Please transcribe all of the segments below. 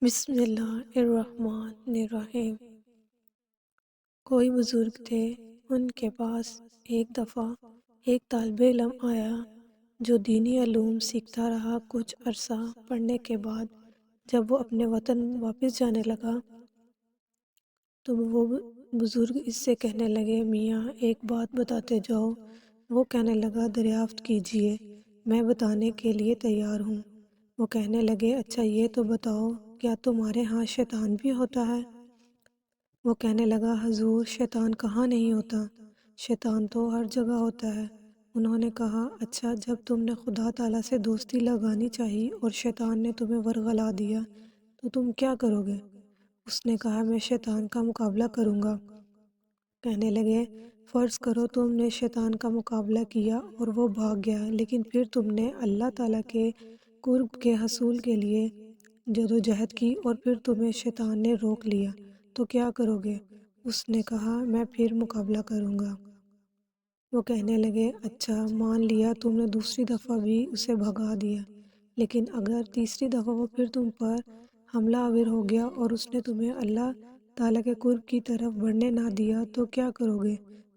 بسم اللہ الرحمن الرحیم۔ کوئی بزرگ تھے، ان کے پاس ایک دفعہ ایک طالب علم آیا جو دینی علوم سیکھتا رہا۔ کچھ عرصہ پڑھنے کے بعد جب وہ اپنے وطن واپس جانے لگا تو وہ بزرگ اس سے کہنے لگے، میاں ایک بات بتاتے جاؤ۔ وہ کہنے لگا، دریافت کیجیے، میں بتانے کے لیے تیار ہوں۔ وہ کہنے لگے، اچھا یہ تو بتاؤ، کیا تمہارے ہاں شیطان بھی ہوتا ہے؟ وہ کہنے لگا، حضور شیطان کہاں نہیں ہوتا، شیطان تو ہر جگہ ہوتا ہے۔ انہوں نے کہا، اچھا جب تم نے خدا تعالیٰ سے دوستی لگانی چاہی اور شیطان نے تمہیں ورغلا دیا تو تم کیا کرو گے؟ اس نے کہا، میں شیطان کا مقابلہ کروں گا۔ کہنے لگے، فرض کرو تم نے شیطان کا مقابلہ کیا اور وہ بھاگ گیا، لیکن پھر تم نے اللہ تعالیٰ کے قرب کے حصول کے لیے جدوجہد کی اور پھر تمہیں شیطان نے روک لیا تو کیا کرو گے؟ اس نے کہا، میں پھر مقابلہ کروں گا۔ وہ کہنے لگے، اچھا مان لیا تم نے دوسری دفعہ بھی اسے بھگا دیا، لیکن اگر تیسری دفعہ وہ پھر تم پر حملہ آور ہو گیا اور اس نے تمہیں اللہ تعالیٰ کے قرب کی طرف بڑھنے نہ دیا تو کیا کرو گے؟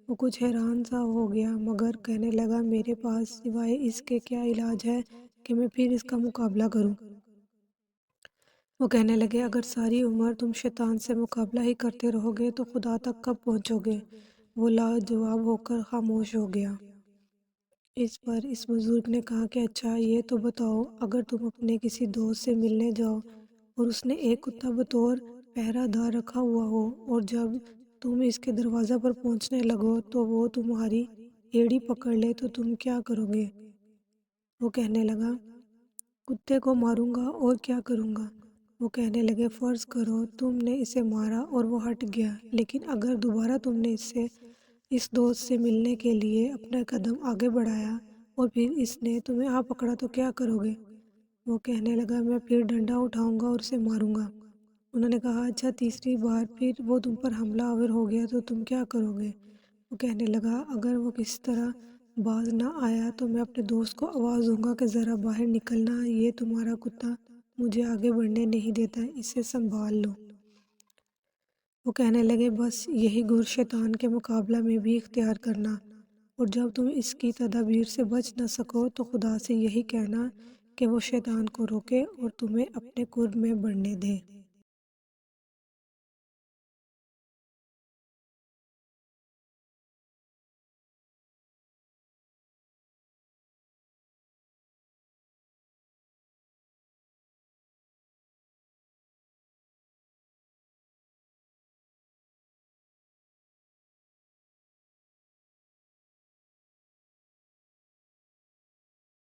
وہ کچھ حیران سا ہو گیا مگر کہنے لگا، میرے پاس سوائے اس کے کیا علاج ہے کہ میں پھر اس کا مقابلہ کروں؟ وہ کہنے لگے، اگر ساری عمر تم شیطان سے مقابلہ ہی کرتے رہو گے تو خدا تک کب پہنچو گے؟ وہ لاجواب ہو کر خاموش ہو گیا۔ اس پر اس بزرگ نے کہا کہ اچھا یہ تو بتاؤ، اگر تم اپنے کسی دوست سے ملنے جاؤ اور اس نے ایک کتا بطور پہرہ دار رکھا ہوا ہو اور جب تم اس کے دروازہ پر پہنچنے لگو تو وہ تمہاری ایڑی پکڑ لے تو تم کیا کرو گے؟ وہ کہنے لگا، کتے کو ماروں گا اور کیا کروں گا؟ وہ کہنے لگے، فرض کرو تم نے اسے مارا اور وہ ہٹ گیا، لیکن اگر دوبارہ تم نے اس دوست سے ملنے کے لیے اپنا قدم آگے بڑھایا اور پھر اس نے تمہیں آ پکڑا تو کیا کرو گے؟ وہ کہنے لگا، میں پھر ڈنڈا اٹھاؤں گا اور اسے ماروں گا۔ انہوں نے کہا، اچھا تیسری بار پھر وہ تم پر حملہ آور ہو گیا تو تم کیا کرو گے؟ وہ کہنے لگا، اگر وہ کسی طرح باز نہ آیا تو میں اپنے دوست کو آواز دوں گا کہ ذرا باہر نکلنا، یہ تمہارا کتا مجھے آگے بڑھنے نہیں دیتا، اسے سنبھال لو۔ وہ کہنے لگے، بس یہی گر شیطان کے مقابلہ میں بھی اختیار کرنا، اور جب تم اس کی تدابیر سے بچ نہ سکو تو خدا سے یہی کہنا کہ وہ شیطان کو روکے اور تمہیں اپنے قرب میں بڑھنے دے۔